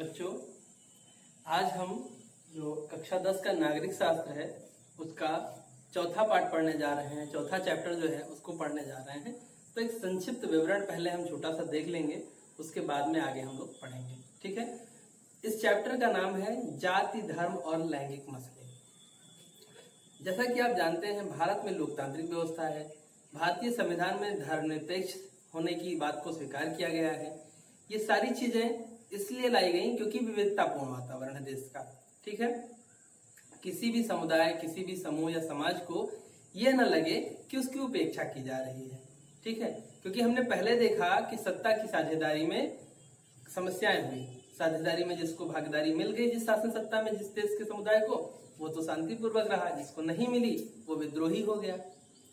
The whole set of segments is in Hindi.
बच्चों, आज हम जो कक्षा 10 का नागरिक शास्त्र है उसका चौथा पाठ पढ़ने जा रहे हैं। चौथा चैप्टर जो है उसको पढ़ने जा रहे हैं। तो एक संक्षिप्त विवरण पहले हम छोटा सा देख लेंगे, उसके बाद में आगे हम लोग पढ़ेंगे। ठीक है। इस चैप्टर का नाम है जाति, धर्म और लैंगिक मसले। जैसा कि आप जानते हैं, भारत में लोकतांत्रिक व्यवस्था है। भारतीय संविधान में धर्मनिरपेक्ष होने की बात को स्वीकार किया गया है। ये सारी चीजें इसलिए लाई गई क्योंकि विविधतापूर्ण वातावरण है देश का। ठीक है। किसी भी समुदाय, किसी भी समूह या समाज को यह न लगे कि उसकी उपेक्षा की जा रही है। ठीक है। क्योंकि हमने पहले देखा कि सत्ता की साझेदारी में समस्याएं हुई। साझेदारी में जिसको भागीदारी मिल गई जिस शासन सत्ता में, जिस देश के समुदाय को, वो तो शांतिपूर्वक रहा। जिसको नहीं मिली वो विद्रोही हो गया।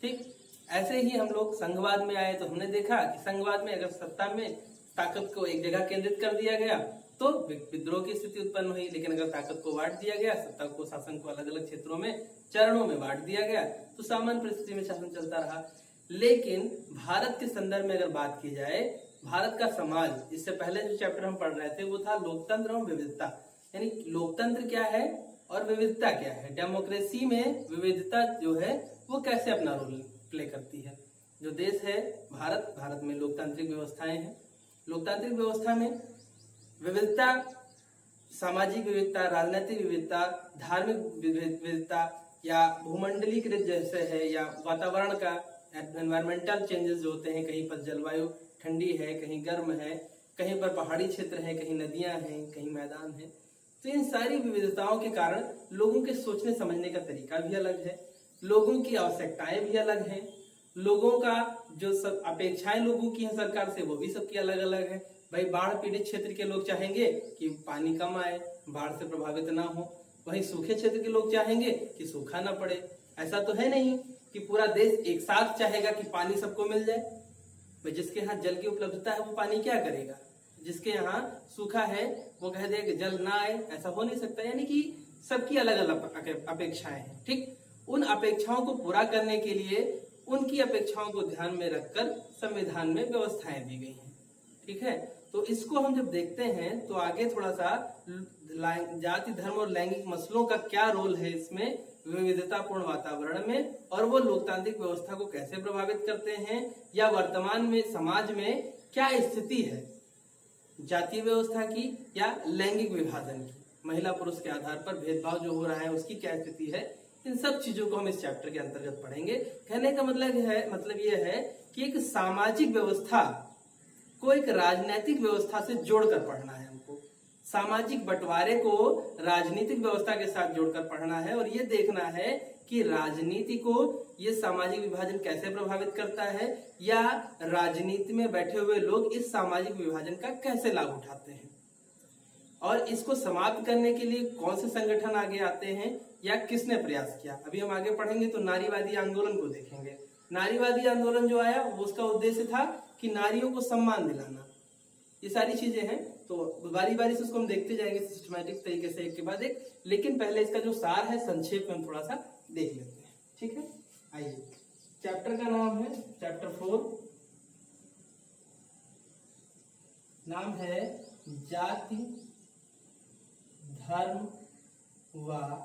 ठीक। ऐसे ही हम लोग संघवाद में आए तो हमने देखा कि संघवाद में अगर सत्ता में ताकत को एक जगह केंद्रित कर दिया गया तो विद्रोह की स्थिति उत्पन्न हुई। लेकिन अगर ताकत को बांट दिया गया, सत्ता को, शासन को अलग अलग क्षेत्रों में, चरणों में बांट दिया गया तो सामान्य परिस्थिति में शासन चलता रहा। लेकिन भारत के संदर्भ में अगर बात की जाए, भारत का समाज, इससे पहले जो चैप्टर हम पढ़ रहे थे वो था लोकतंत्र और विविधता। यानी लोकतंत्र क्या है और विविधता क्या है। डेमोक्रेसी में विविधता जो है वो कैसे अपना रोल प्ले करती है। जो देश है भारत, भारत में लोकतांत्रिक व्यवस्थाएं हैं। लोकतांत्रिक व्यवस्था में विविधता, सामाजिक विविधता, राजनीतिक विविधता, धार्मिक विविधता या भूमंडलीकृत जैसे है, या वातावरण का एनवायरमेंटल चेंजेस जो होते हैं, कहीं पर जलवायु ठंडी है, कहीं गर्म है, कहीं पर पहाड़ी क्षेत्र है, कहीं नदियां हैं, कहीं मैदान है। तो इन सारी विविधताओं के कारण लोगों के सोचने समझने का तरीका भी अलग है, लोगों की आवश्यकताएं भी अलग हैं, लोगों का जो सब अपेक्षाएं लोगों की है सरकार से वो भी सबकी अलग अलग है। भाई बाढ़ पीड़ित क्षेत्र के लोग चाहेंगे कि पानी कम आए, बाढ़ से प्रभावित ना हो। वहीं सूखे क्षेत्र के लोग चाहेंगे कि सूखा ना पड़े। ऐसा तो है नहीं कि पूरा देश एक साथ चाहेगा कि पानी सबको मिल जाए। भाई जिसके यहाँ जल की उपलब्धता है वो पानी क्या करेगा, जिसके यहाँ सूखा है वो कह दे कि जल ना आए, ऐसा हो नहीं सकता। यानी कि सबकी अलग अलग अपेक्षाएं हैं। ठीक। उन अपेक्षाओं को पूरा करने के लिए उनकी अपेक्षाओं को ध्यान में रखकर संविधान में व्यवस्थाएं दी गई हैं। ठीक है। तो इसको हम जब देखते हैं तो आगे थोड़ा सा जाति, धर्म और लैंगिक मसलों का क्या रोल है इसमें विविधतापूर्ण वातावरण में, और वो लोकतांत्रिक व्यवस्था को कैसे प्रभावित करते हैं, या वर्तमान में समाज में क्या स्थिति है जातीय व्यवस्था की या लैंगिक विभाजन की, महिला पुरुष के आधार पर भेदभाव जो हो रहा है उसकी क्या स्थिति है। इन सब चीजों को हम इस चैप्टर के अंतर्गत पढ़ेंगे। कहने का मतलब यह है कि एक सामाजिक व्यवस्था को एक राजनीतिक व्यवस्था से जोड़कर पढ़ना है हमको। सामाजिक बंटवारे को राजनीतिक व्यवस्था के साथ जोड़कर पढ़ना है, और ये देखना है कि राजनीति को ये सामाजिक विभाजन कैसे प्रभावित करता है, या राजनीति में बैठे हुए लोग इस सामाजिक विभाजन का कैसे लाभ उठाते हैं, और इसको समाप्त करने के लिए कौन से संगठन आगे आते हैं या किसने प्रयास किया। अभी हम आगे पढ़ेंगे तो नारीवादी आंदोलन को देखेंगे। नारीवादी आंदोलन जो आया वो उसका उद्देश्य था कि नारियों को सम्मान दिलाना। ये सारी चीजें हैं, तो बारी बारी से उसको हम देखते जाएंगे सिस्टमैटिक तरीके से एक के बाद एक। लेकिन पहले इसका जो सार है संक्षेप में हम थोड़ा सा देख लेते हैं। ठीक है। आइए, चैप्टर का नाम है चैप्टर 4, नाम है जाति, धर्म व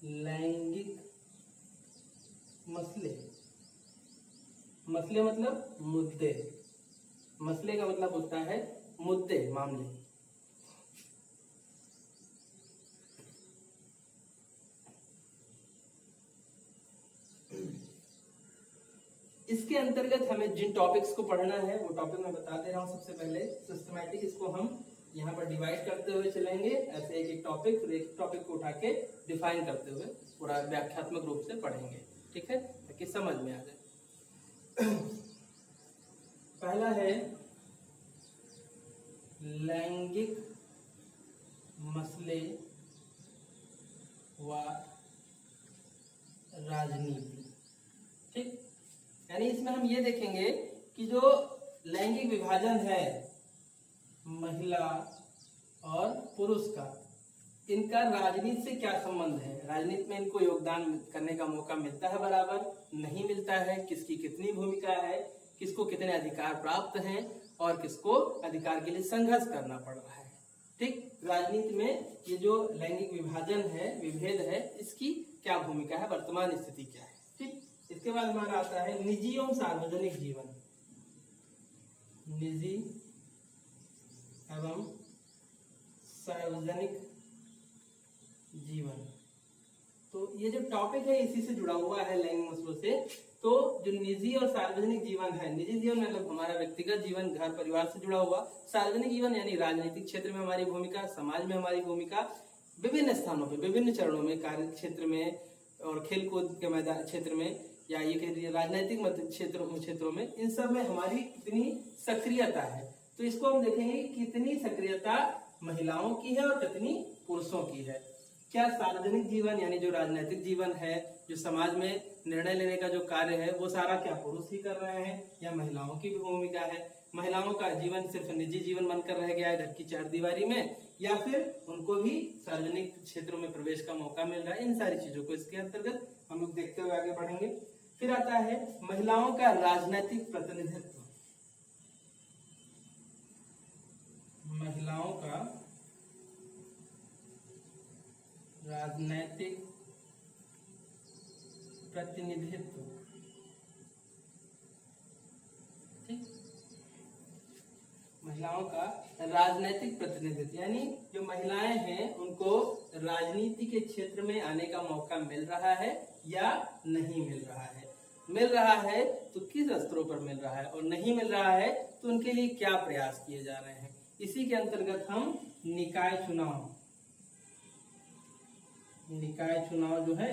लैंगिक मसले। मसले मतलब मुद्दे। मसले का मतलब होता है मुद्दे, मामले। इसके अंतर्गत हमें जिन टॉपिक्स को पढ़ना है वो टॉपिक मैं बता दे रहा हूं। सबसे पहले सिस्टमैटिक, इसको हम यहाँ पर डिवाइड करते हुए चलेंगे। ऐसे एक एक टॉपिक, फिर एक टॉपिक को उठा के डिफाइन करते हुए पूरा व्याख्यात्मक रूप से पढ़ेंगे। ठीक है, ताकि समझ में आ जाए। पहला है लैंगिक मसले व राजनीति। ठीक। यानी इसमें हम ये देखेंगे कि जो लैंगिक विभाजन है महिला और पुरुष का, इनका राजनीति से क्या संबंध है। राजनीति में इनको योगदान करने का मौका मिलता है बराबर, नहीं मिलता है, किसकी कितनी भूमिका है, किसको कितने अधिकार प्राप्त हैं और किसको अधिकार के लिए संघर्ष करना पड़ रहा है। ठीक, राजनीति में ये जो लैंगिक विभाजन है, विभेद है, इसकी क्या भूमिका है, वर्तमान स्थिति क्या है। ठीक, इसके बाद हमारा आता है निजी एवं सार्वजनिक जीवन। निजी एवं सार्वजनिक जीवन, तो ये जो टॉपिक है इसी से जुड़ा हुआ है लैंगिक मसलों से। तो जो निजी और सार्वजनिक जीवन है, निजी जीवन मतलब हमारा व्यक्तिगत जीवन, घर परिवार से जुड़ा हुआ, सार्वजनिक जीवन यानी राजनीतिक क्षेत्र में हमारी भूमिका, समाज में हमारी भूमिका, विभिन्न स्थानों पे, विभिन्न चरणों में, कार्य क्षेत्र में और खेल कूद के मैदान क्षेत्र में, या ये कह दीजिए राजनीतिक क्षेत्रों में, इन सब में हमारी कितनी सक्रियता है। तो इसको हम देखेंगे कितनी सक्रियता महिलाओं की है और कितनी पुरुषों की है। क्या सार्वजनिक जीवन यानी जो राजनीतिक जीवन है, जो समाज में निर्णय लेने का जो कार्य है, वो सारा क्या पुरुष ही कर रहे हैं या महिलाओं की भी भूमिका है। महिलाओं का जीवन सिर्फ निजी जीवन बनकर रह गया है घर की चार दीवारी में, या फिर उनको भी सार्वजनिक क्षेत्रों में प्रवेश का मौका मिल रहा है। इन सारी चीजों को इसके अंतर्गत हम लोग देखते हुए आगे बढ़ेंगे। फिर आता है महिलाओं का राजनीतिक प्रतिनिधित्व। महिलाओं का राजनैतिक प्रतिनिधित्व। ठीक, महिलाओं का राजनैतिक प्रतिनिधित्व यानी जो महिलाएं हैं उनको राजनीति के क्षेत्र में आने का मौका मिल रहा है या नहीं मिल रहा है। मिल रहा है तो किस स्तरों पर मिल रहा है, और नहीं मिल रहा है तो उनके लिए क्या प्रयास किए जा रहे हैं। इसी के अंतर्गत हम निकाय चुनाव जो है,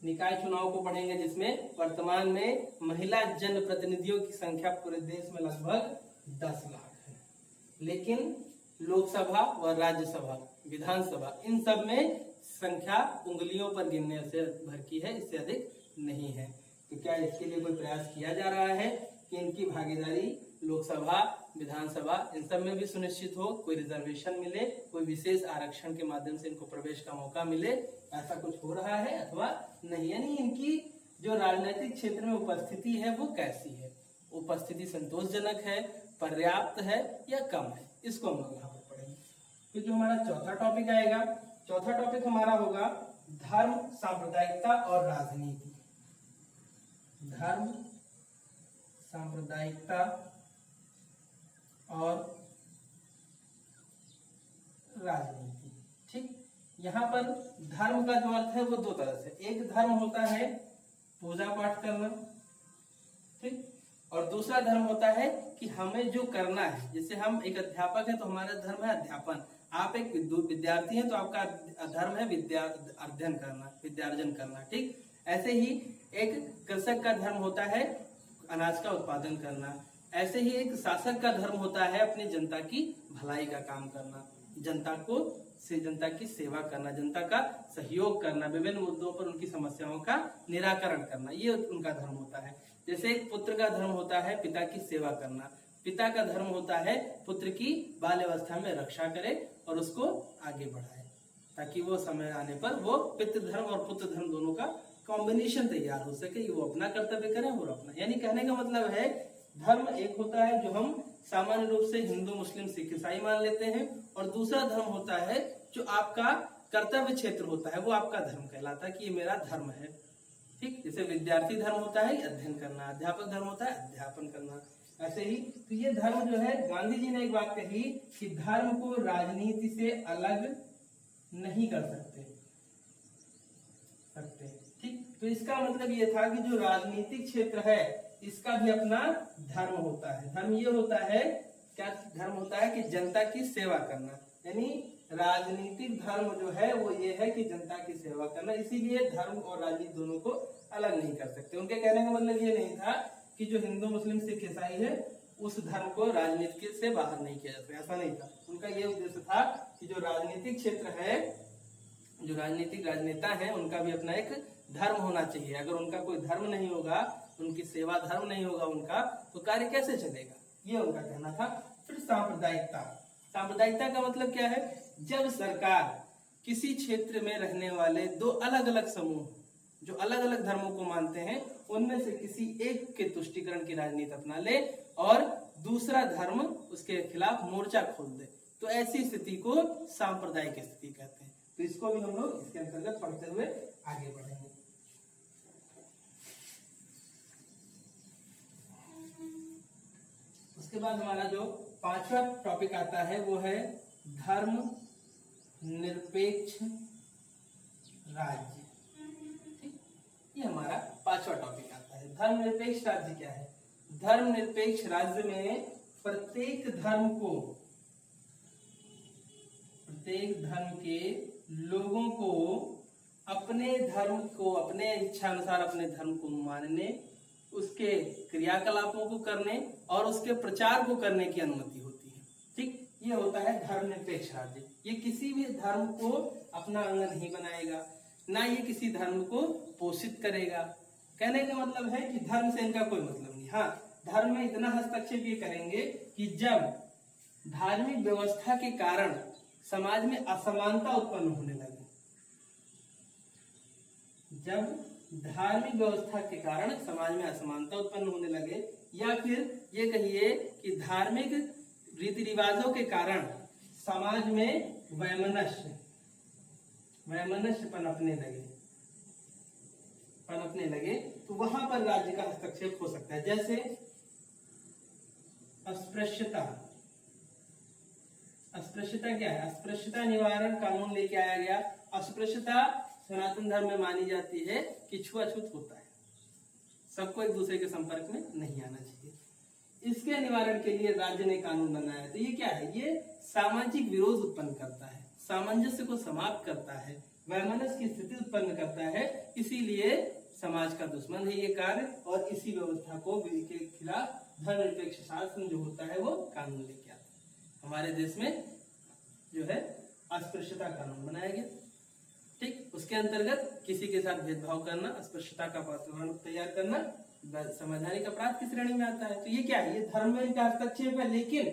निकाय चुनाव को पढ़ेंगे, जिसमें वर्तमान में महिला जनप्रतिनिधियों की संख्या पूरे देश में लगभग 10 लाख है, लेकिन लोकसभा व राज्यसभा, विधानसभा, इन सब में संख्या उंगलियों पर गिनने से भर की है, इससे अधिक नहीं है। तो क्या इसके लिए कोई प्रयास किया जा रहा है कि इनकी भागीदारी लोकसभा, विधानसभा, इन सब में भी सुनिश्चित हो, कोई रिजर्वेशन मिले, कोई विशेष आरक्षण के माध्यम से इनको प्रवेश का मौका मिले, ऐसा कुछ हो रहा है अथवा नहीं। यानी इनकी जो राजनीतिक क्षेत्र में उपस्थिति है वो कैसी है, उपस्थिति संतोषजनक है, पर्याप्त है या कम है, इसको हम लोग यहाँ पर पढ़ेंगे। फिर जो हमारा चौथा टॉपिक आएगा, चौथा टॉपिक हमारा होगा धर्म, सांप्रदायिकता और राजनीति। धर्म, सांप्रदायिकता और राजनीति। ठीक, यहाँ पर धर्म का जो अर्थ है वो दो तरह से, एक धर्म होता है पूजा पाठ करना, ठीक, और दूसरा धर्म होता है कि हमें जो करना है, जैसे हम एक अध्यापक है तो हमारा धर्म है अध्यापन, आप एक विद्यार्थी हैं तो आपका धर्म है अध्ययन करना, विद्यार्जन करना। ठीक, ऐसे ही एक कृषक का धर्म होता है अनाज का उत्पादन करना, ऐसे ही एक शासक का धर्म होता है अपनी जनता की भलाई का काम करना, जनता की सेवा करना, जनता का सहयोग करना, विभिन्न मुद्दों पर उनकी समस्याओं का निराकरण करना, ये उनका धर्म होता है। जैसे एक पुत्र का धर्म होता है पिता की सेवा करना, पिता का धर्म होता है पुत्र की बाल्यावस्था में रक्षा करे और उसको आगे बढ़ाए, ताकि वो समय आने पर वो पितृधर्म और पुत्र धर्म दोनों का कॉम्बिनेशन तैयार हो सके, वो अपना कर्तव्य करें और अपना। यानी कहने का मतलब है धर्म एक होता है जो हम सामान्य रूप से हिंदू, मुस्लिम, सिख, ईसाई मान लेते हैं, और दूसरा धर्म होता है जो आपका कर्तव्य क्षेत्र होता है, वो आपका धर्म कहलाता है कि ये मेरा धर्म है। ठीक, जैसे विद्यार्थी धर्म होता है अध्ययन करना, अध्यापक धर्म होता है अध्यापन करना, ऐसे ही। तो ये धर्म जो है, गांधी जी ने एक बात कही कि धर्म को राजनीति से अलग नहीं कर सकते। ठीक, तो इसका मतलब ये था कि जो राजनीतिक क्षेत्र है इसका भी अपना धर्म होता है। धर्म ये होता है, क्या धर्म होता है कि जनता की सेवा करना, यानी राजनीतिक धर्म जो है वो ये है कि जनता की सेवा करना। इसीलिए धर्म और राजनीति दोनों को अलग नहीं कर सकते। उनके कहने का मतलब ये नहीं था कि जो हिंदू, मुस्लिम, सिख, ईसाई है उस धर्म को राजनीति से बाहर नहीं किया जाता, ऐसा नहीं था। उनका ये उद्देश्य था कि जो राजनीतिक क्षेत्र है, जो राजनीतिक राजनेता है, उनका भी अपना एक धर्म होना चाहिए। अगर उनका कोई धर्म नहीं होगा, उनकी सेवा धर्म नहीं होगा उनका, तो कार्य कैसे चलेगा, ये उनका कहना था। फिर सांप्रदायिकता, सांप्रदायिकता का मतलब क्या है, जब सरकार किसी क्षेत्र में रहने वाले दो अलग अलग समूह जो अलग अलग धर्मों को मानते हैं, उनमें से किसी एक के तुष्टीकरण की राजनीति अपना ले और दूसरा धर्म उसके खिलाफ मोर्चा खोल दे, तो तो ऐसी स्थिति को सांप्रदायिक स्थिति कहते हैं। तो इसको भी हम लोग इसके अंतर्गत पढ़ते हुए आगे बढ़ेंगे। उसके बाद हमारा जो 5वां टॉपिक आता है वो है धर्म निरपेक्ष राज्य। ठीक, ये हमारा 5वां टॉपिक आता है। धर्म निरपेक्ष राज्य क्या है? धर्म निरपेक्ष राज्य में प्रत्येक धर्म के लोगों को अपने धर्म को, अपने इच्छा अनुसार अपने धर्म को मानने, उसके क्रियाकलापों को करने और उसके प्रचार को करने की अनुमति होती है। ठीक, ये होता है धर्मनिरपेक्ष राज्य। ये किसी भी धर्म को अपना अंग नहीं बनाएगा, ना ये किसी धर्म को पोषित करेगा। कहने का मतलब है कि धर्म से इनका कोई मतलब नहीं। हाँ, धर्म में इतना हस्तक्षेप ये करेंगे कि जब धार्मिक व्यवस्था के कारण समाज में असमानता उत्पन्न होने लगे, जब धार्मिक व्यवस्था के कारण समाज में असमानता उत्पन्न होने लगे, या फिर ये कहिए कि धार्मिक रीति रिवाजों के कारण समाज में वैमनस्य पनपने लगे, तो वहां पर राज्य का हस्तक्षेप हो सकता है। जैसे अस्पृश्यता क्या है? अस्पृश्यता निवारण कानून लेके आया गया। अस्पृश्यता सनातन धर्म में मानी जाती है कि छुआछूत होता है, सबको एक दूसरे के संपर्क में नहीं आना चाहिए। इसके निवारण के लिए राज्य ने कानून बनाया। तो ये क्या है? ये सामाजिक विरोध उत्पन्न करता है, सामंजस्य को समाप्त करता है, वैमनस्य की स्थिति उत्पन्न करता है। इसीलिए समाज का दुश्मन है ये कार्य, और इसी व्यवस्था को के खिलाफ धर्मनिरपेक्ष शासन जो होता है वो कानून लेके आता है। हमारे देश में जो है अस्पृश्यता कानून बनाया गया। ठीक, उसके अंतर्गत किसी के साथ भेदभाव करना, अस्पृश्यता का वातावरण तैयार करना संवैधानिक अपराध की श्रेणी में आता है। तो ये क्या है? ये धर्म में का हस्तक्षेप है, लेकिन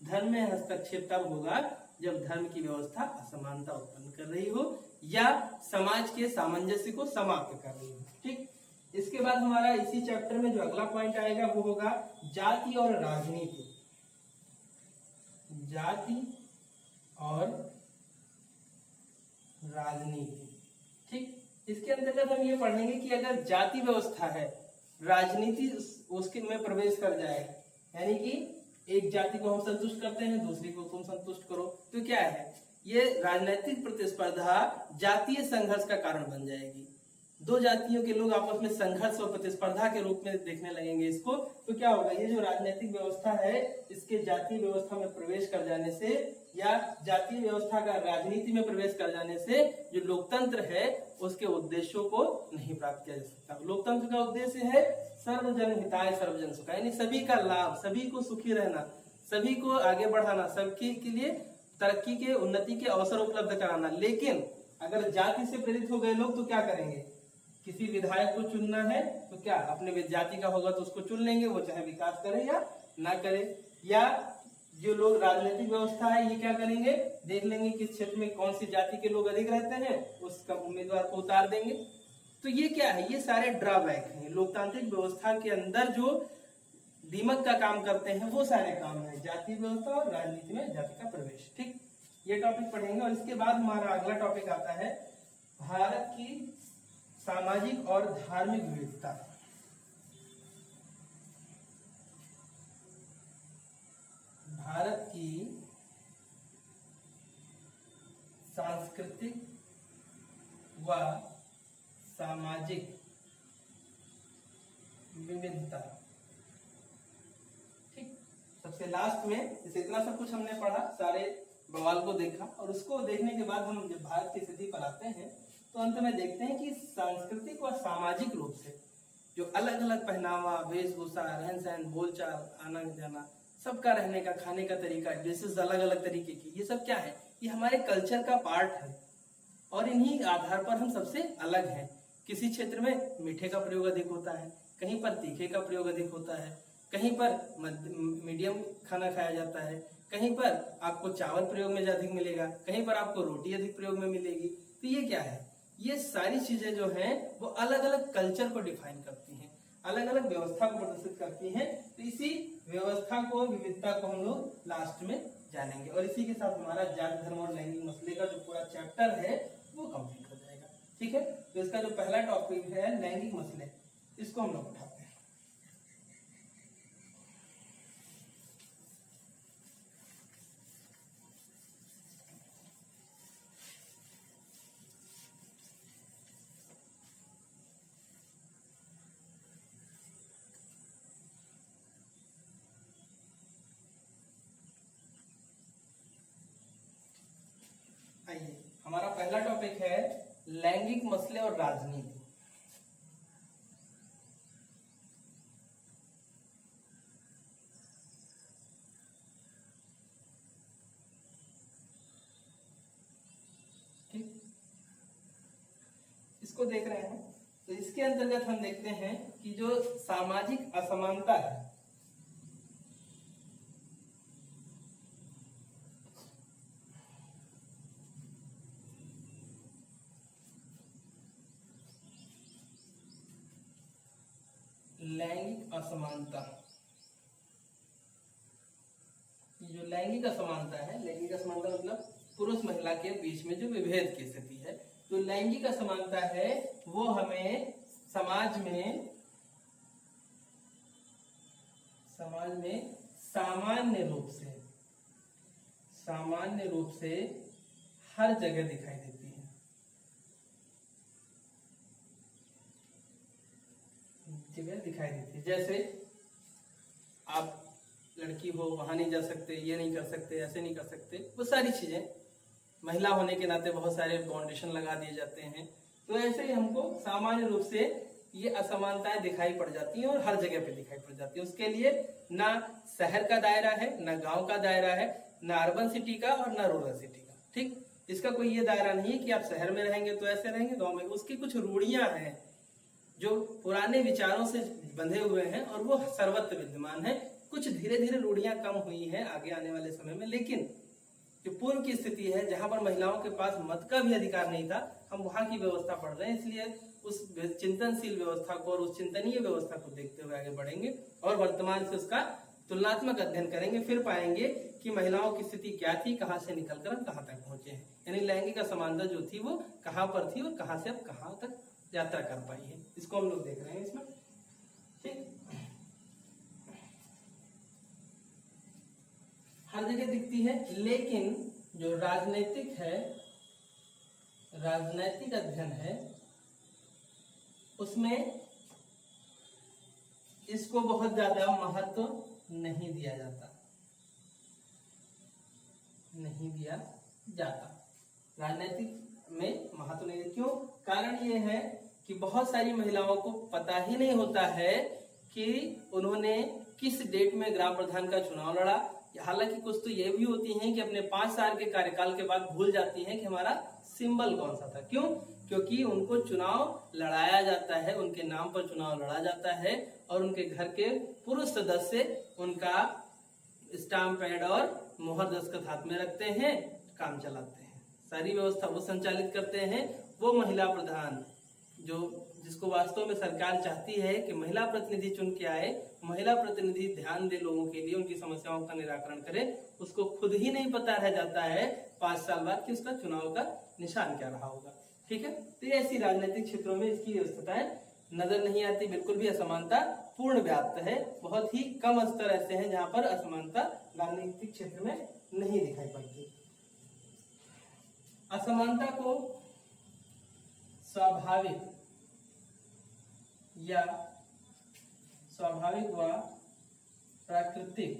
धर्म में हस्तक्षेप तब होगा जब धर्म की व्यवस्था असमानता उत्पन्न कर रही हो या समाज के सामंजस्य को समाप्त कर रही हो। ठीक, इसके बाद हमारा इसी चैप्टर में जो अगला पॉइंट आएगा वो होगा जाति और राजनीति। जाति और राजनीति। ठीक, इसके अंतर्गत हम ये पढ़ेंगे कि अगर जाति व्यवस्था है, राजनीति उसके में प्रवेश कर जाए, यानी कि एक जाति को हम संतुष्ट करते हैं, दूसरी को तुम संतुष्ट करो, तो क्या है? ये राजनीतिक प्रतिस्पर्धा जातीय संघर्ष का कारण बन जाएगी। दो जातियों के लोग आपस में संघर्ष और प्रतिस्पर्धा के रूप में देखने लगेंगे इसको। तो क्या होगा? ये जो राजनीतिक व्यवस्था है, इसके जातीय व्यवस्था में प्रवेश कर जाने से या जातीय व्यवस्था का राजनीति में प्रवेश कर जाने से जो लोकतंत्र है उसके उद्देश्यों को नहीं प्राप्त किया जा सकता। लोकतंत्र का उद्देश्य है सर्वजन हिताय सर्वजन सुखाय, यानी सभी का लाभ, सभी को सुखी रहना, सभी को आगे बढ़ाना, सबके के लिए तरक्की के, उन्नति के अवसर उपलब्ध कराना। लेकिन अगर जाति से प्रेरित हो गए लोग तो क्या करेंगे? किसी विधायक को चुनना है तो क्या अपने जाति का होगा तो उसको चुन लेंगे, वो चाहे विकास करे या ना करे। या जो लोग राजनीतिक व्यवस्था है ये क्या करेंगे? देख लेंगे किस क्षेत्र में कौन सी जाति के लोग अधिक रहते हैं, उसका उम्मीदवार को उतार देंगे। तो ये क्या है? ये सारे ड्रॉबैक हैं लोकतांत्रिक व्यवस्था के अंदर जो दीमक का काम करते हैं, वो सारे काम है जाति व्यवस्था और राजनीति में जाति का प्रवेश। ठीक, ये टॉपिक पढ़ेंगे। और इसके बाद हमारा अगला टॉपिक आता है भारत की सामाजिक और धार्मिक विविधता। भारत की सांस्कृतिक व सामाजिक विविधता। ठीक, सबसे लास्ट में जैसे इतना सब कुछ हमने पढ़ा, सारे बवाल को देखा, और उसको देखने के बाद हम जब भारत की स्थिति पर आते हैं तो अंत में देखते हैं कि सांस्कृतिक व सामाजिक रूप से जो अलग अलग पहनावा, वेशभूषा, रहन सहन, बोलचाल, आना जाना, सबका रहने का, खाने का तरीका, ड्रेसेस अलग अलग तरीके की, ये सब क्या है? ये हमारे कल्चर का पार्ट है और इन्हीं आधार पर हम सबसे अलग हैं। किसी क्षेत्र में मीठे का प्रयोग अधिक होता है, कहीं पर तीखे का प्रयोग अधिक होता है, कहीं पर मीडियम खाना खाया जाता है, कहीं पर आपको चावल प्रयोग में अधिक मिलेगा, कहीं पर आपको रोटी अधिक प्रयोग में मिलेगी। तो ये क्या है? ये सारी चीजें जो हैं वो अलग अलग कल्चर को डिफाइन करती हैं। अलग अलग व्यवस्था को प्रदर्शित करती हैं। तो इसी व्यवस्था को, विविधता को हम लोग लास्ट में जानेंगे। और इसी के साथ हमारा जाति धर्म और लैंगिक मसले का जो पूरा चैप्टर है वो कंप्लीट हो जाएगा। ठीक है, तो इसका जो पहला टॉपिक है लैंगिक मसले, इसको हम लोग उठाते हैं। आइए, हमारा पहला टॉपिक है लैंगिक मसले और राजनीति। ठीक, इसको देख रहे हैं। तो इसके अंतर्गत हम देखते हैं कि जो सामाजिक असमानता है, लैंगिक असमानता, जो लैंगिक असमानता है, लैंगिक असमानता मतलब पुरुष महिला के बीच में जो विभेद की स्थिति है, तो लैंगिक असमानता है वो हमें समाज में सामान्य रूप से हर जगह दिखाई देती है। जैसे आप लड़की हो, वहां नहीं जा सकते, ये नहीं कर सकते, ऐसे नहीं कर सकते, वो सारी चीजें महिला होने के नाते बहुत सारे बाउंडेशन लगा दिए जाते हैं। तो ऐसे ही हमको सामान्य रूप से ये असमानताएं दिखाई पड़ जाती हैं और हर जगह पे दिखाई पड़ जाती है। उसके लिए ना शहर का दायरा है, ना गांव का दायरा है, ना अर्बन सिटी का और ना रूरल सिटी का। ठीक, इसका कोई ये दायरा नहीं है कि आप शहर में रहेंगे तो ऐसे रहेंगे, गाँव में। उसकी कुछ रूढ़ियां हैं जो पुराने विचारों से बंधे हुए हैं और वो सर्वत्र विद्यमान है। कुछ धीरे धीरे रूढ़ियां कम हुई हैं आगे आने वाले समय में, लेकिन जो पूर्व की स्थिति है जहां पर महिलाओं के पास मत का भी अधिकार नहीं था, हम वहां की व्यवस्था पढ़ रहे हैं। इसलिए उस चिंतनशील व्यवस्था को और उस चिंतनीय व्यवस्था को देखते हुए आगे बढ़ेंगे और वर्तमान से उसका तुलनात्मक अध्ययन करेंगे। फिर पाएंगे कि महिलाओं की स्थिति क्या थी, कहां से निकलकर हम कहां तक पहुंचे हैं। यानी लैंगिक असमानता जो थी वो कहां पर थी और कहां से अब कहां तक यात्रा कर पाई है, इसको हम लोग देख रहे हैं इसमें। ठीक, हर जगह दिखती है, लेकिन जो राजनीतिक अध्ययन है उसमें इसको बहुत ज्यादा महत्व नहीं दिया जाता। राजनीतिक में महत्व नहीं। क्यों? कारण ये है कि बहुत सारी महिलाओं को पता ही नहीं होता है कि उन्होंने किस डेट में ग्राम प्रधान का चुनाव लड़ा। हालांकि कुछ तो ये भी होती हैं कि अपने 5 साल के कार्यकाल के बाद भूल जाती हैं कि हमारा सिंबल कौन सा था। क्यों? क्योंकि उनको चुनाव लड़ाया जाता है, उनके नाम पर चुनाव लड़ा जाता है और उनके घर के पुरुष सदस्य उनका स्टाम्प पैड और मोहर दस्तखत हाथ में रखते हैं, काम चलाते हैं, सारी व्यवस्था वो संचालित करते हैं। वो महिला प्रधान जिसको वास्तव में सरकार चाहती है कि महिला प्रतिनिधि चुन के आए, महिला प्रतिनिधि ध्यान दे लोगों के लिए, उनकी समस्याओं का निराकरण करे, उसको खुद ही नहीं पता रह जाता है 5 साल बाद कि उसका चुनाव का निशान क्या रहा होगा। ठीक है, तो ऐसी राजनीतिक क्षेत्रों में इसकी व्यवस्थाएं नजर नहीं आती। बिल्कुल भी असमानता पूर्ण व्याप्त है। बहुत ही कम स्तर ऐसे हैं जहां पर असमानता राजनीतिक क्षेत्र में नहीं दिखाई पड़ती। असमानता को स्वाभाविक व प्राकृतिक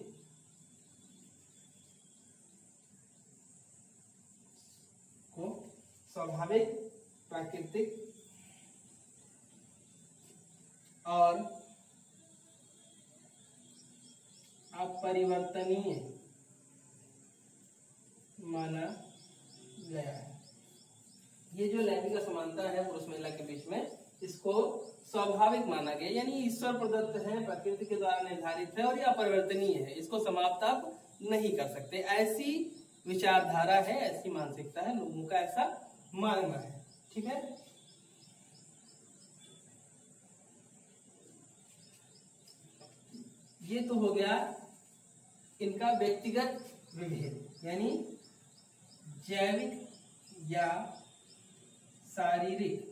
और अपरिवर्तनीय माना गया है। ये जो लैंगिक असमानता है पुरुष महिला के बीच में, इसको स्वाभाविक माना गया, यानी ईश्वर प्रदत्त है, प्रकृति के द्वारा निर्धारित है और ये अपरिवर्तनीय है, इसको समाप्त आप नहीं कर सकते। ऐसी विचारधारा है, ऐसी मानसिकता है, लोगों का ऐसा मानना है। ठीक है, ये तो हो गया इनका व्यक्तिगत विभेद, यानी जैविक या शारीरिक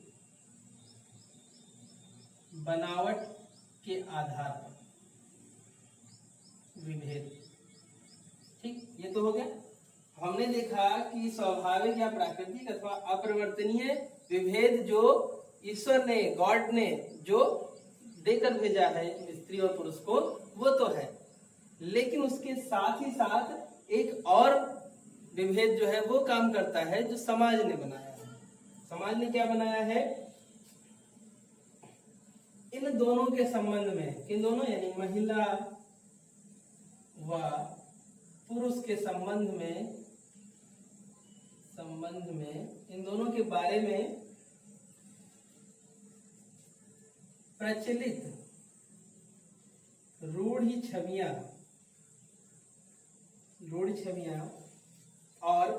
बनावट के आधार पर विभेद। ठीक, ये तो हो गया। हमने देखा कि स्वाभाविक या प्राकृतिक अथवा अपरिवर्तनीय विभेद जो ईश्वर ने, गॉड ने जो देकर भेजा है स्त्री और पुरुष को, वो तो है, लेकिन उसके साथ ही साथ एक और विभेद जो है वो काम करता है जो समाज ने बनाया है। समाज ने क्या बनाया है? इन दोनों के संबंध में, इन दोनों यानी महिला व पुरुष के संबंध में इन दोनों के बारे में प्रचलित रूढ़ छवियां और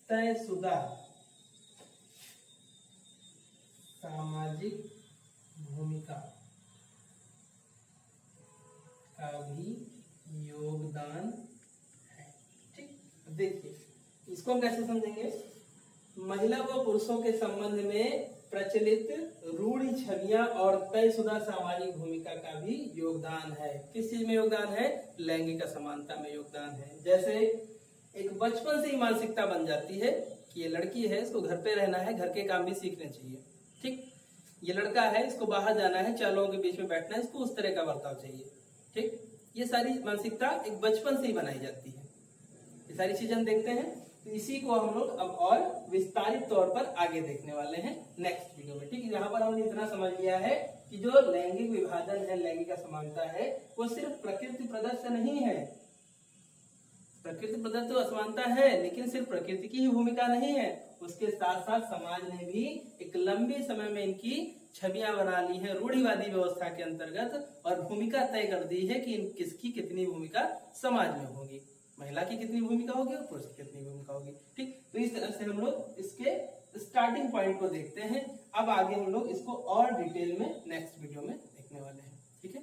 तयशुदा सामाजिक भूमिका का भी योगदान है। ठीक, देखिए इसको हम कैसे समझेंगे? महिला व पुरुषों के संबंध में प्रचलित रूढ़ छवियां और तयशुदा सामाजिक भूमिका का भी योगदान है। किस चीज में योगदान है? लैंगिक असमानता में योगदान है। जैसे एक बचपन से ही मानसिकता बन जाती है कि ये लड़की है, इसको घर पे रहना है, घर के काम भी सीखने चाहिए। ठीक, ये लड़का है, इसको बाहर जाना है, चार लोगों के बीच में बैठना है, इसको उस तरह का बर्ताव चाहिए। ठीक, ये सारी मानसिकता एक बचपन से ही बनाई जाती है। ये सारी चीजें हम देखते हैं, तो इसी को हम लोग अब और विस्तारित तौर पर आगे देखने वाले हैं नेक्स्ट वीडियो में। ठीक है, यहाँ पर हमने इतना समझ लिया है कि जो लैंगिक विभाजन है, लैंगिक असमानता है, वो सिर्फ प्रकृति प्रदत्त नहीं है। प्रकृति प्रदत्त तो असमानता है, लेकिन सिर्फ प्रकृति की ही भूमिका नहीं है, उसके साथ साथ समाज ने भी एक लंबे समय में इनकी छवियां बना ली है रूढ़िवादी व्यवस्था के अंतर्गत, और भूमिका तय कर दी है कि किसकी कितनी भूमिका समाज में होगी, महिला की कितनी भूमिका होगी और पुरुष की कितनी भूमिका होगी। ठीक, तो इस तरह से हम लोग इसके स्टार्टिंग पॉइंट को देखते हैं। अब आगे हम लोग इसको और डिटेल में नेक्स्ट वीडियो में देखने वाले हैं। ठीक है।